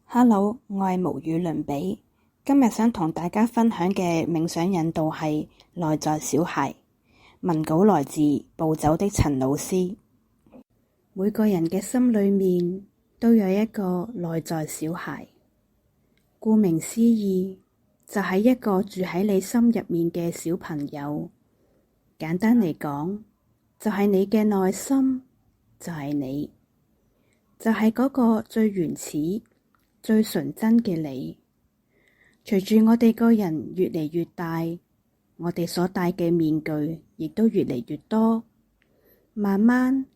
Hello，我係無與倫比。今日想同大家分享嘅冥想引導係內在小孩。文稿來自暴走的陳老師。每個人嘅心裏面都有一個內在小孩，顧名思義，就係一個住喺你心入面嘅小朋友。簡單嚟講，就係你嘅內心，就係你，就係嗰個最原始、最純真嘅你。隨住我哋個人越嚟越大，我哋所戴嘅面具亦都越嚟越多。慢慢，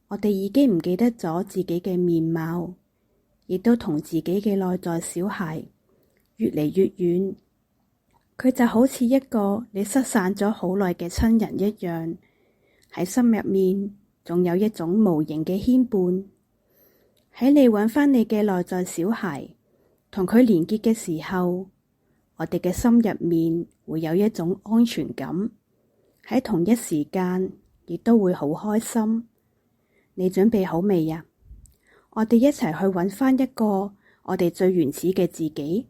我哋已經唔記得咗自己嘅面貌，亦都同自己嘅內在小孩越嚟越遠。佢就好似一個你失散咗好耐嘅親人一樣，喺心入面仲有一種無形嘅牽絆。喺你揾返你嘅內在小孩，同佢連結嘅時候，我哋嘅心入面會有一種安全感，喺同一時間亦都會好開心。你準備好未呀？我哋一齊去揾返一個我哋最原始嘅自己。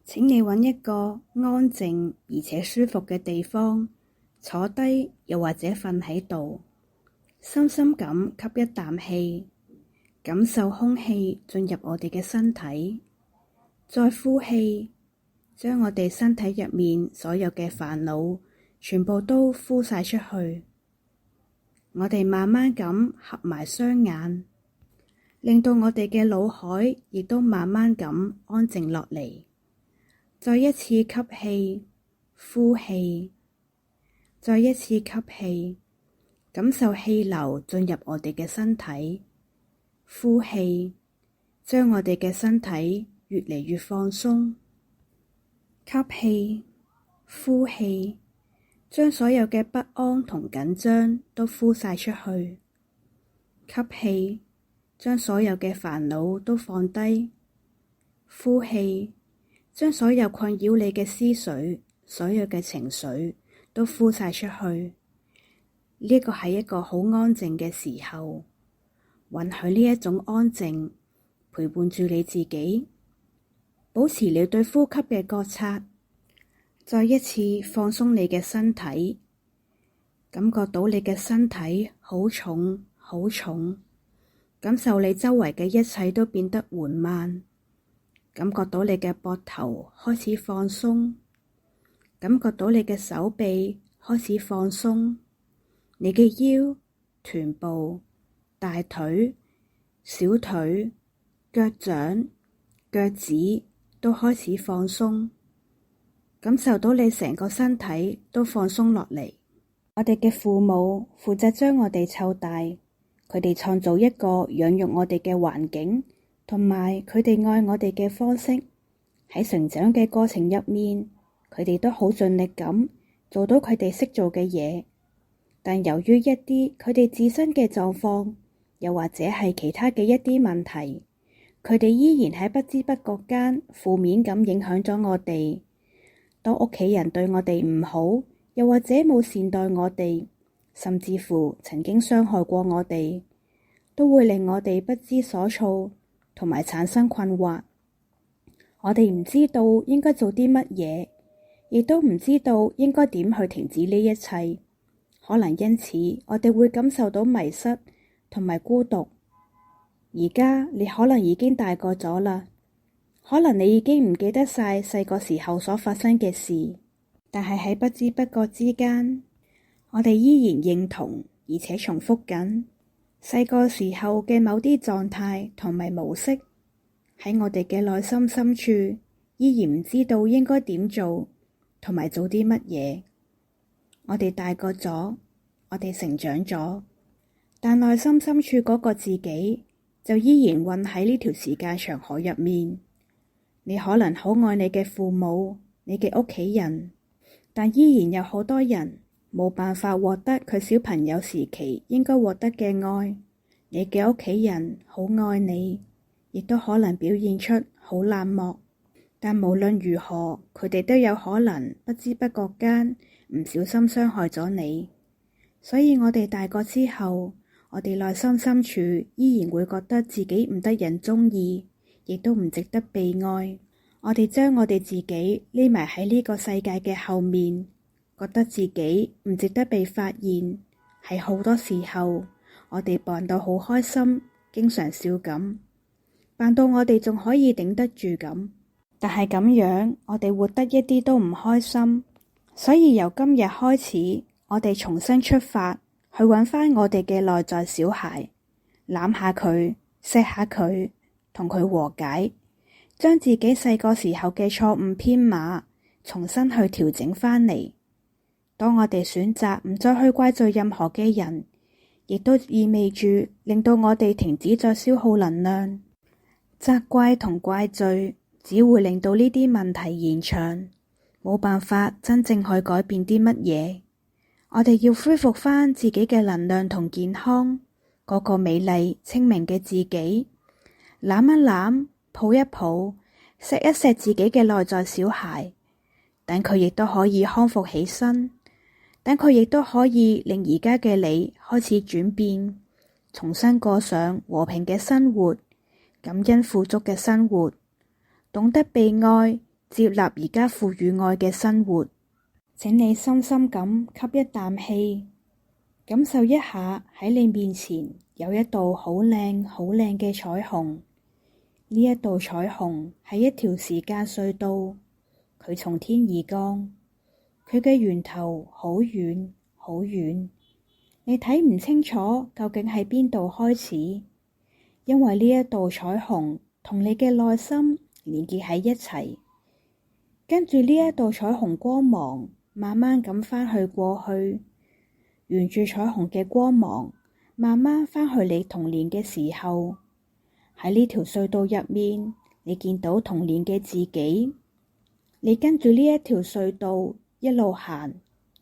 請你揾一個安靜而且舒服嘅地方，坐低又或者瞓喺度，深深咁吸一啖氣，感受空氣進入我哋嘅身體，再呼氣，將我哋身體入面所有嘅煩惱全部都呼晒出去。我哋慢慢咁合埋雙眼，令到我哋嘅腦海亦都慢慢咁安靜落嚟。再一次吸氣，呼氣，再一次吸氣，感受氣流進入我哋嘅身體，呼氣，將我哋嘅身體越嚟越放鬆。吸氣，呼氣，將所有嘅不安同緊張都呼晒出去。吸氣，將所有嘅煩惱都放低。呼氣，將所有困擾你嘅思緒、所有嘅情緒都呼晒出去。呢個係一個好安靜嘅時候，允許呢一種安靜陪伴住你自己，保持你對呼吸嘅覺察。再一次放鬆你嘅身體，感覺到你嘅身體好重好重，感受你周圍嘅一切都變得緩慢。感覺到你嘅膊頭開始放鬆，感覺到你嘅手臂開始放鬆，你嘅腰、臀部、大腿、小腿、腳掌、腳趾都開始放鬆，感受到你成個身體都放鬆落嚟。我哋嘅父母負責將我哋湊大，佢哋創造一個養育我哋嘅環境，同埋佢哋愛我哋嘅方式。喺成長嘅過程入面，佢哋都好盡力咁做到佢哋識做嘅嘢，但由於一啲佢哋自身嘅狀況，又或者係其他嘅一啲問題，佢哋依然喺不知不覺間負面咁影響咗我哋。當屋企人對我哋唔好，又或者冇善待我哋，甚至乎曾經傷害過我哋，都會令我哋不知所措，同埋產生困惑。我哋唔知道應該做啲乜嘢，亦都唔知道應該點去停止呢一切。可能因此，我哋會感受到迷失同埋孤獨。而家你可能已經大個咗啦，可能你已經唔記得晒細個時候所發生嘅事，但係喺不知不覺之間，我哋依然認同而且重複緊細個時候嘅某啲狀態同埋模式。喺我哋嘅內心深處，依然唔知道應該點做，同埋做啲乜嘢。我哋大個咗，我哋成長咗，但內心深處嗰個自己就依然混喺呢條時間長河入面。你可能好愛你嘅父母、你嘅屋企人，但依然有好多人冇辦法獲得佢小朋友時期應該獲得嘅愛。你嘅屋企人好愛你，亦都可能表現出好冷漠，但無論如何，佢哋都有可能不知不覺間唔小心傷害咗你。所以我哋大個之後，我哋內心深處依然會覺得自己唔得人鍾意，亦都唔值得被愛。我哋將我哋自己匿埋喺呢個世界嘅後面，覺得自己唔值得被發現。喺好多時候，我哋扮到好開心，經常笑咁，扮到我哋仲可以頂得住咁。但係咁樣，我哋活得一啲都唔開心。所以由今日開始，我哋重新出發，去揾返我哋嘅內在小孩，攬下佢，錫下佢，同佢和解，將自己細個時候嘅錯誤編碼重新去調整返嚟。當我哋選擇唔再去怪罪任何嘅人，亦都意味住令到我哋停止再消耗能量。責怪同怪罪只會令到呢啲問題延長，冇辦法真正去改變啲乜嘢。我哋要恢復返自己嘅能量同健康，嗰個美麗清明嘅自己，攬一攬，抱一抱，錫一錫自己嘅內在小孩，等佢亦都可以康復起身，等佢亦都可以令而家嘅你開始轉變，重新過上和平嘅生活，感恩富足嘅生活，懂得被愛，接納而家賦予愛嘅生活。請你深深咁吸一啖氣，感受一下喺你面前有一道好靚好靚嘅彩虹。呢一道彩虹係一條時間隧道，佢從天而降，佢嘅源頭好遠好遠，你睇唔清楚究竟喺邊度開始，因為呢一道彩虹同你嘅內心連結喺一齊，跟住呢一道彩虹光芒慢慢咁返去過去，沿住彩虹嘅光芒慢慢返去你童年嘅時候。喺呢條隧道入面，你見到童年嘅自己，你跟住呢一條隧道一路行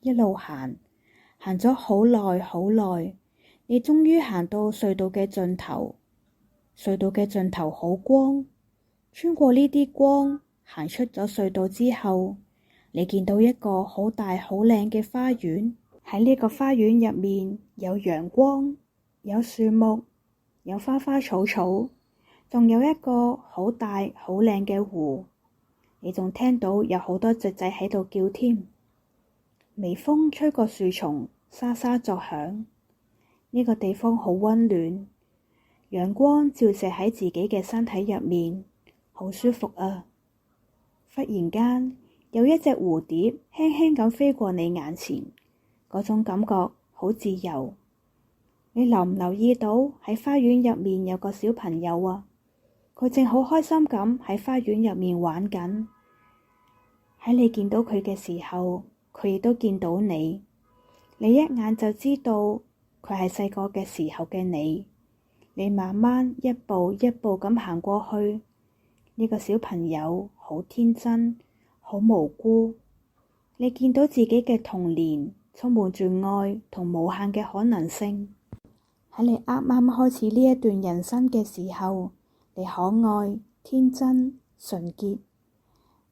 一路行，行咗好耐好耐，你終於行到隧道嘅盡頭。隧道嘅盡頭好光，穿過呢啲光，行出咗隧道之後，你見到一個好大好靚嘅花園。喺呢個花園入面有陽光，有樹木，有花花草草，仲有一個好大好靚嘅湖。你仲聽到有好多雀仔喺度叫添，微風吹過樹叢，沙沙作響。呢個地方好溫暖，陽光照射喺自己嘅身體入面，好舒服啊！忽然間有一隻蝴蝶輕輕咁飛過你眼前，嗰種感覺好自由。你留唔留意到喺花園入面有個小朋友啊？佢正好開心咁喺花園入面玩緊。喺你見到佢嘅時候，佢亦都見到你，你一眼就知道佢係細個嘅時候嘅你。你慢慢一步一步咁行過去，呢個小朋友好天真，好無辜。你見到自己嘅童年充滿住愛同無限嘅可能性。喺你啱啱開始呢一段人生嘅時候，你可愛、天真、純潔。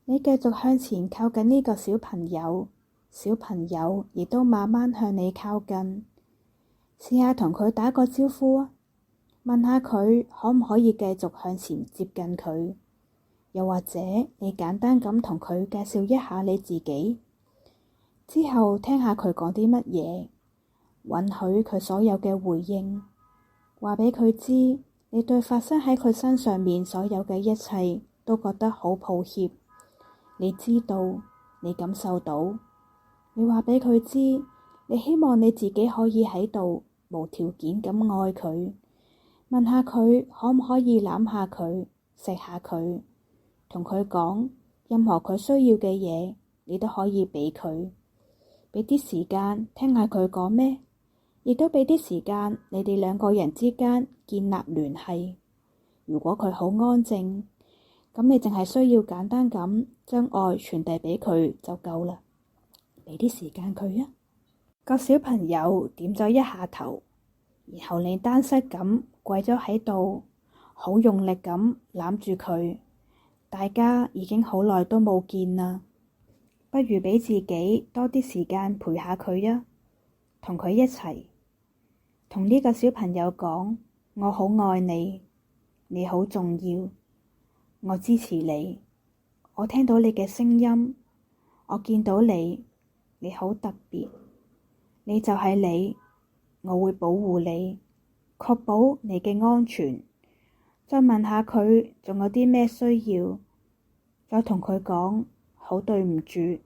你繼續向前靠近呢個小朋友，小朋友亦都慢慢向你靠近。試下同佢打個招呼啊！問下佢可唔可以繼續向前接近佢，又或者你簡單咁同佢介紹一下你自己，之後聽下佢講啲乜嘢，允許佢所有嘅回應，話畀佢知你對發生喺佢身上面所有嘅一切都覺得好抱歉。你知道，你感受到，你話畀佢知，你希望你自己可以喺度無條件咁愛佢。問下佢可唔可以攬下佢，錫下佢，同佢講任何佢需要嘅嘢，你都可以畀佢。畀啲時間聽下佢講咩，亦都畀啲時間你哋兩個人之間建立聯繫。如果佢好安靜，咁你淨係需要簡單咁將愛傳遞畀佢就夠啦。畀啲時間佢啊。個小朋友點咗一下頭，然後你單膝咁跪咗喺度，好用力咁攬住佢。大家已經好耐都冇見啦，不如畀自己多啲時間陪下佢啊，同佢一齊，同呢個小朋友講：我好愛你，你好重要。我支持你，我聽到你嘅聲音，我見到你，你好特別，你就係你，我會保護你，確保你嘅安全。再問下佢仲有啲咩需要，再同佢講好對唔住，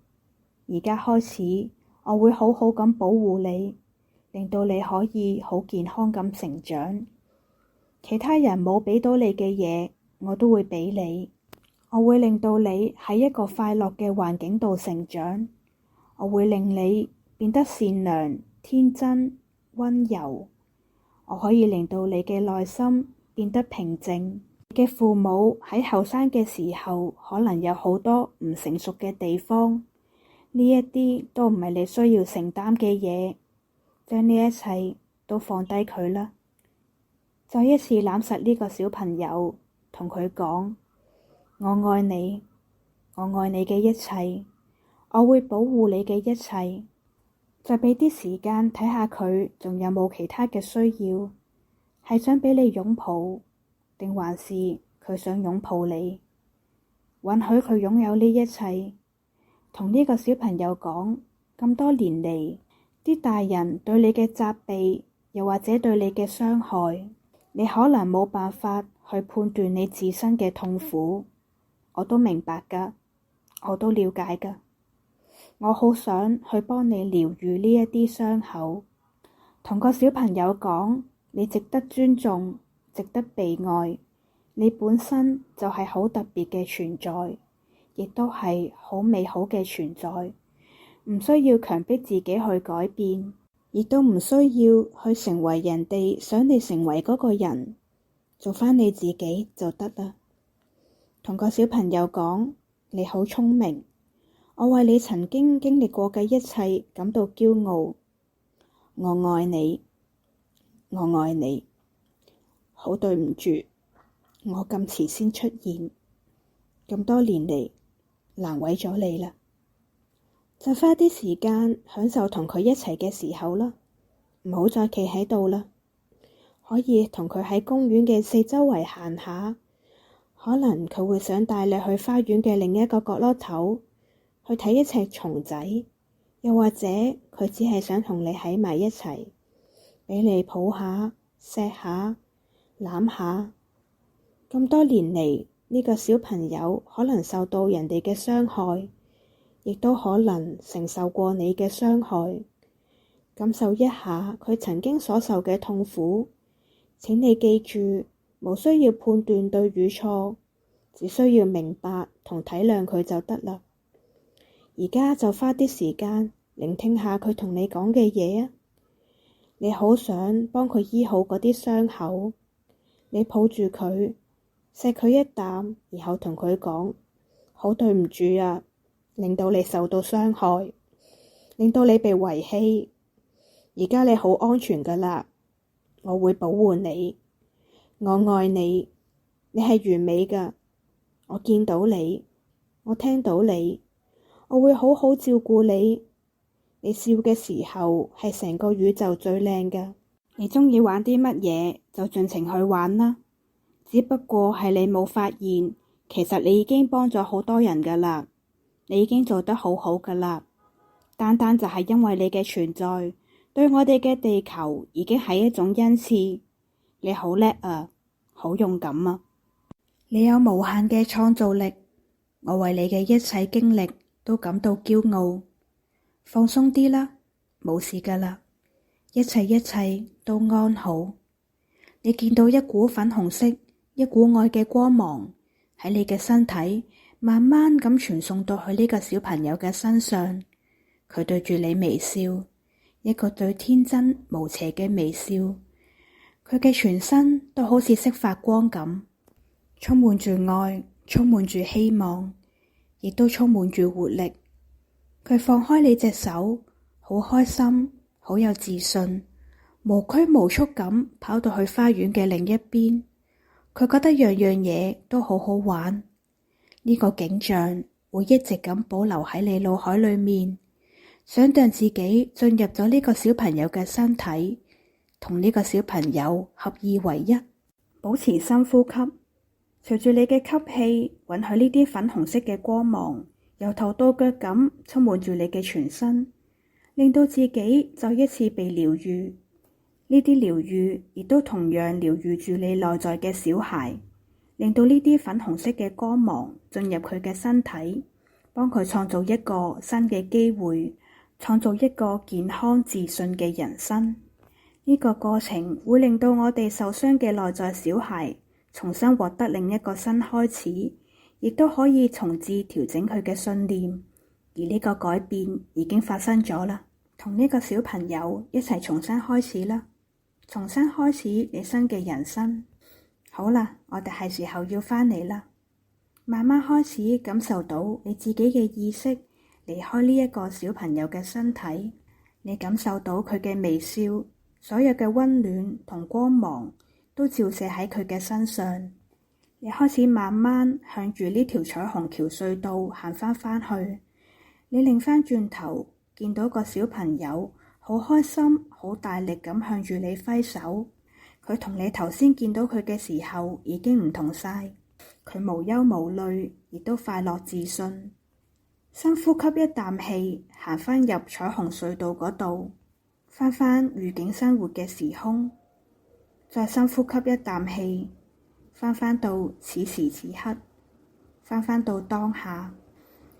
而家開始我會好好咁保護你，令到你可以好健康咁成長。其他人冇畀到你嘅嘢，我都會畀你。我會令到你喺一個快樂嘅環境度成長，我會令你變得善良、天真、溫柔。我可以令到你嘅內心變得平靜。你嘅父母喺後生嘅時候可能有好多唔成熟嘅地方，呢一啲都唔係你需要承擔嘅嘢，將呢一切都放低佢啦。再一次攬實呢個小朋友，同佢講：我愛你，我愛你嘅一切，我會保護你嘅一切。再畀啲時間睇下佢仲有冇其他嘅需要，係想畀你擁抱，定還是佢想擁抱你？允許佢擁有呢一切。同呢個小朋友講，咁多年嚟，啲大人對你嘅責備，又或者對你嘅傷害，你可能冇辦法去判斷你自身嘅痛苦。我都明白㗎，我都了解㗎。我好想去幫你療癒呢一啲傷口，同個小朋友講，你值得尊重，值得被愛，你本身就係好特別嘅存在，亦都係好美好嘅存在，唔需要強迫自己去改變，亦都唔需要去成為人哋想你成為嗰個人，做返你自己就得啦。同個小朋友講，你好聰明，我為你曾經經歷過嘅一切感到驕傲。我愛你，我愛你。好對唔住，我咁遲先出現，咁多年嚟難為咗你啦。就花啲時間享受同佢一齊嘅時候啦，唔好再企喺度啦，可以同佢喺公園嘅四周圍行下。可能佢會想帶你去花園嘅另一個角落頭去睇一隻蟲仔，又或者佢只係想同你喺埋一齊，畀你抱下、錫下、攬下。咁多年嚟，呢個小朋友可能受到人哋嘅傷害，亦都可能承受過你嘅傷害，感受一下佢曾經所受嘅痛苦。請你記住，無需要判斷對與錯，只需要明白同體諒佢就得啦。而家就花啲時間聆聽下佢同你講嘅嘢啊！你好想幫佢醫好嗰啲傷口，你抱住佢，錫佢一啖，然後同佢講：好對唔住啊，令到你受到傷害，令到你被遺棄。而家你好安全㗎喇，我會保護你，我愛你，你係完美㗎。我見到你，我聽到你，我會好好照顧你。你笑嘅時候係成個宇宙最靚㗎。你鍾意玩啲乜嘢就盡情去玩啦。只不過係你冇發現，其實你已經幫咗好多人㗎喇。你已經做得好好㗎喇。單單就係因為你嘅存在，對我哋嘅地球已經係一種恩賜。你好叻啊，好勇敢啊！你有無限嘅創造力，我為你嘅一切經歷都感到驕傲。放鬆啲啦，冇事㗎喇，一切都安好。你見到一股粉紅色、一股愛嘅光芒喺你嘅身體慢慢咁傳送到去呢個小朋友嘅身上，佢對住你微笑，一個最天真無邪嘅微笑，佢嘅全身都好似識發光咁，充滿住愛，充滿住希望，亦都充滿住活力。佢放開你隻手，好開心，好有自信，無拘無束咁跑到去花園嘅另一邊。佢覺得樣樣嘢都好好玩，呢個景象會一直咁保留喺你腦海裏面。想象自己進入咗呢個小朋友嘅身體，同呢個小朋友合二為一，保持深呼吸，隨住你嘅吸氣，允許呢啲粉紅色嘅光芒由頭到腳咁充滿住你嘅全身，令到自己再一次被療癒。呢啲療癒亦都同樣療癒住你內在嘅小孩，令到呢啲粉紅色嘅光芒進入佢嘅身體，幫佢創造一個新嘅機會，創造一個健康自信嘅人生。呢個過程會令到我哋受傷嘅內在小孩重新獲得另一個新開始，亦都可以重置調整佢嘅信念，而呢個改變已經發生咗啦。同呢個小朋友一齊重新開始啦，重新開始你新嘅人生。好啦，我哋係時候要返嚟啦，慢慢開始感受到你自己嘅意識離開呢一個小朋友嘅身體，你感受到佢嘅微笑，所有嘅溫暖同光芒都照射喺佢嘅身上，你開始慢慢向住呢條彩虹橋隧道行返去。你擰返轉頭，見到個小朋友好開心、好大力咁向住你揮手。佢同你頭先見到佢嘅時候已經唔同晒，佢無憂無慮，亦都快樂自信。深呼吸一啖氣，行返入彩虹隧道嗰度，返預境生活嘅時空。再深呼吸一啖氣，返到此時此刻，返到當下，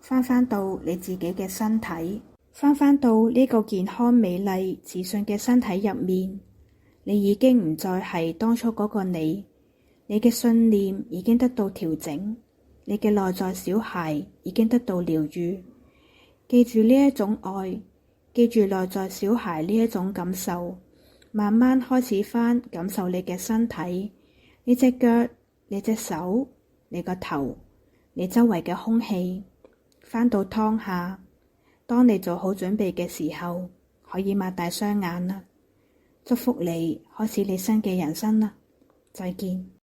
返到你自己嘅身體，返到呢個健康美麗自信嘅身體入面。你已經唔再係當初嗰個你嘅信念已經得到調整，你嘅內在小孩已經得到療癒。記住呢一種愛，記住內在小孩呢一種感受，慢慢開始返感受你嘅身體，你隻腳，你隻手，你個頭，你周圍嘅空氣，返到當下。當你做好準備嘅時候，可以擘大雙眼啦。祝福你開始你新嘅人生啦，再見。